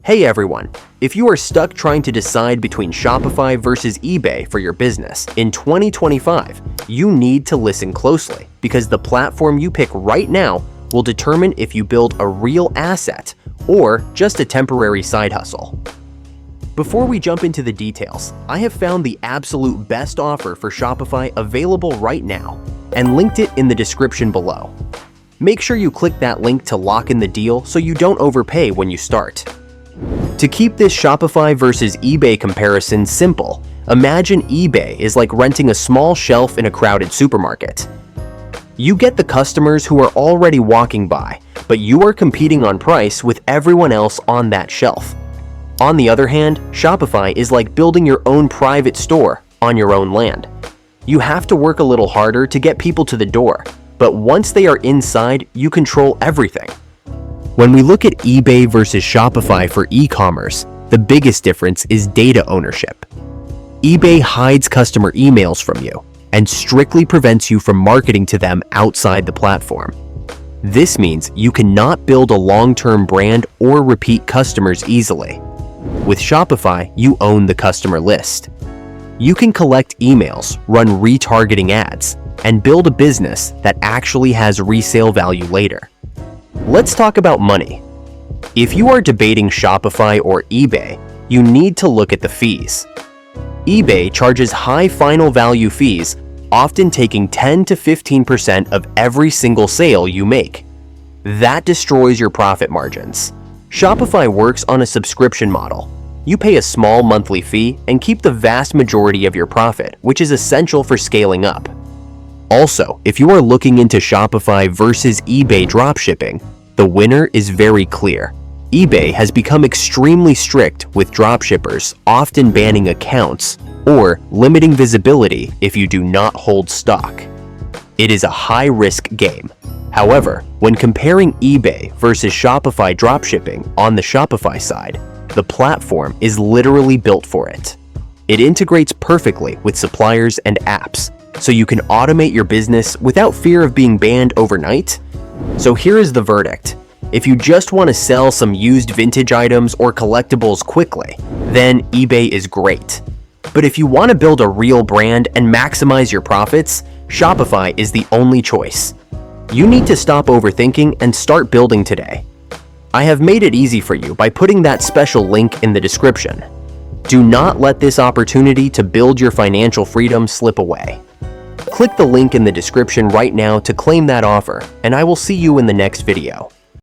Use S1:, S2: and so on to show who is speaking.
S1: Hey everyone! If you are stuck trying to decide between Shopify versus eBay for your business in 2025, you need to listen closely because the platform you pick right now will determine if you build a real asset or just a temporary side hustle. Before we jump into the details, I have found the absolute best offer for Shopify available right now and linked it in the description below. Make sure you click that link to lock in the deal so you don't overpay when you start. To keep this Shopify versus eBay comparison simple, imagine eBay is like renting a small shelf in a crowded supermarket. You get the customers who are already walking by, but you are competing on price with everyone else on that shelf. On the other hand, Shopify is like building your own private store on your own land. You have to work a little harder to get people to the door, but once they are inside, you control everything. When we look at eBay versus Shopify for e-commerce, the biggest difference is data ownership. eBay hides customer emails from you and strictly prevents you from marketing to them outside the platform. This means you cannot build a long-term brand or repeat customers easily. With Shopify, you own the customer list. You can collect emails, run retargeting ads, and build a business that actually has resale value later. Let's talk about money. If you are debating Shopify or eBay, you need to look at the fees. eBay charges high final value fees, often taking 10 to 15% of every single sale you make. That destroys your profit margins. Shopify works on a subscription model. You pay a small monthly fee and keep the vast majority of your profit, which is essential for scaling up. Also, if you are looking into Shopify versus eBay dropshipping, the winner is very clear. eBay has become extremely strict with dropshippers, often banning accounts or limiting visibility if you do not hold stock. It is a high-risk game. However, when comparing eBay versus Shopify dropshipping on the Shopify side, the platform is literally built for it. It integrates perfectly with suppliers and apps, so you can automate your business without fear of being banned overnight. So here is the verdict. If you just want to sell some used vintage items or collectibles quickly, then eBay is great. But if you want to build a real brand and maximize your profits, Shopify is the only choice. You need to stop overthinking and start building today. I have made it easy for you by putting that special link in the description. Do not let this opportunity to build your financial freedom slip away. Click the link in the description right now to claim that offer, and I will see you in the next video.